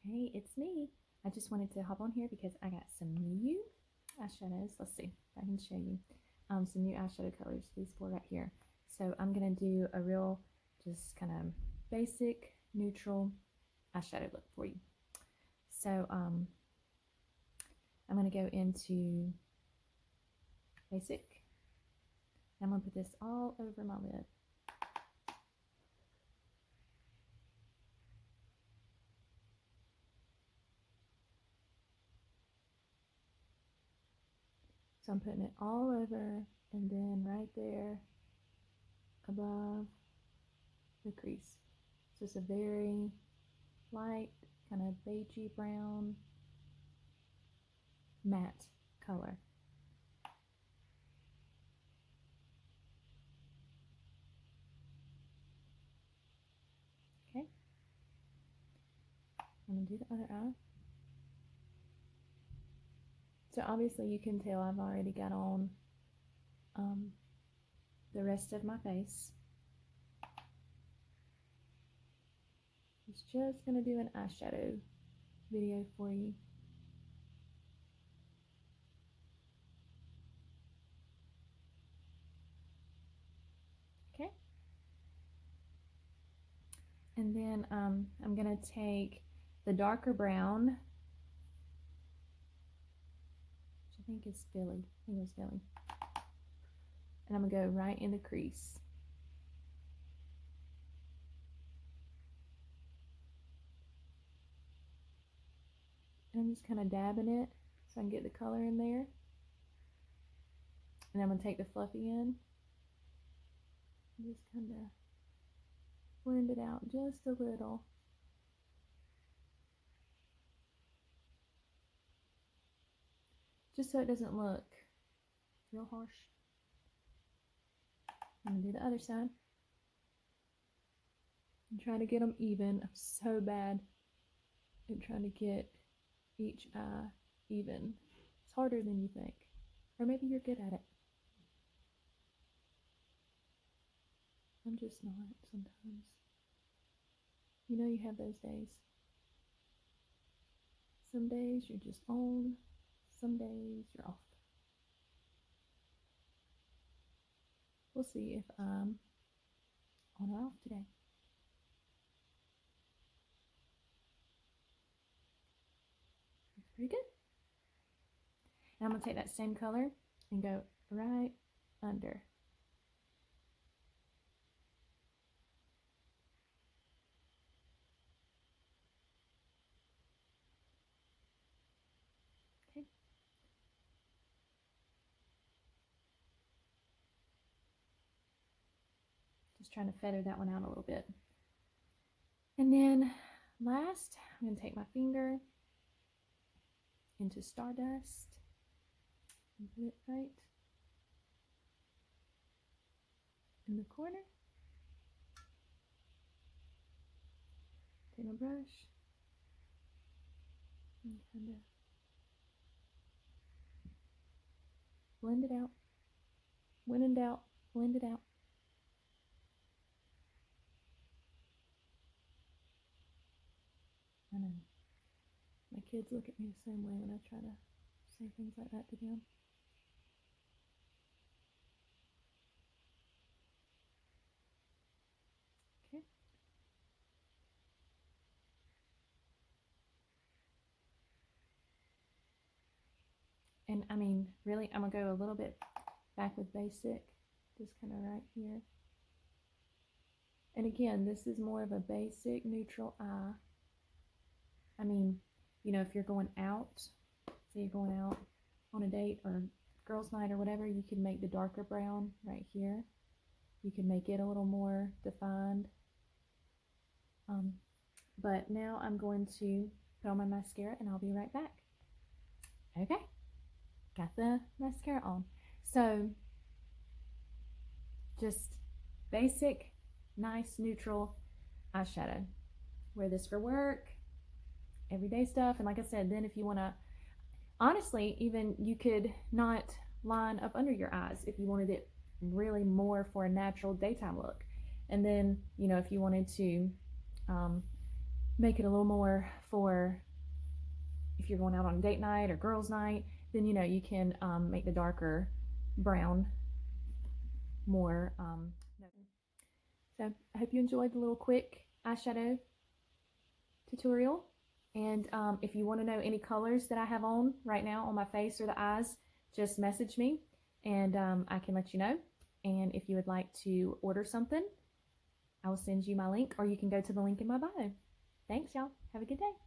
Hey, it's me. I just wanted to hop on here because I got some new eyeshadows. Let's see if I can show you some new eyeshadow colors. These four right here. So I'm gonna do a real, just kind of basic, neutral eyeshadow look for you. So I'm gonna go into basic. I'm gonna put this all over my lid. So I'm putting it all over and then right there above the crease. So it's a very light, kind of beigey brown, matte color. Okay, I'm gonna do the other eye. So obviously you can tell I've already got on the rest of my face. I was just gonna do an eyeshadow video for you. Okay, and then I'm gonna take the darker brown, which I think is Philly. I think it was Philly, and I'm gonna go right in the crease. And I'm just kind of dabbing it so I can get the color in there. And I'm gonna take the fluffy end and just kind of blend it out just a little. Just so it doesn't look real harsh. I'm gonna do the other side and try to get them even. I'm so bad at trying to get each eye even. It's harder than you think, or maybe you're good at it. I'm just not sometimes. You know, you have those days. Some days you're just on, some days you're off. We'll see if I'm on or off today. That's pretty good. And I'm gonna take that same color and go right under. Okay. Just trying to feather that one out a little bit. And then last, I'm gonna take my finger into Stardust and put it right in the corner. Take my brush and kind of blend it out. When in doubt, blend it out. I know. My kids look at me the same way when I try to say things like that to them. Okay. And I mean, really, I'm gonna go a little bit back with basic, just kind of right here. And again, this is more of a basic neutral eye. I mean, you know, if you're going out, say you're going out on a date or girls' night or whatever, you can make the darker brown right here. You can make it a little more defined. But now I'm going to put on my mascara and I'll be right back. Okay, got the mascara on. So just basic, nice, neutral eyeshadow. Wear this for work, everyday stuff. And like I said, then if you want to, honestly, even you could not line up under your eyes if you wanted it really more for a natural daytime look. And then, you know, if you wanted to make it a little more for if you're going out on date night or girls night, then you know you can make the darker brown more. So I hope you enjoyed the little quick eyeshadow tutorial. And if you want to know any colors that I have on right now on my face or the eyes, just message me and I can let you know. And if you would like to order something, I will send you my link, or you can go to the link in my bio. Thanks, y'all. Have a good day.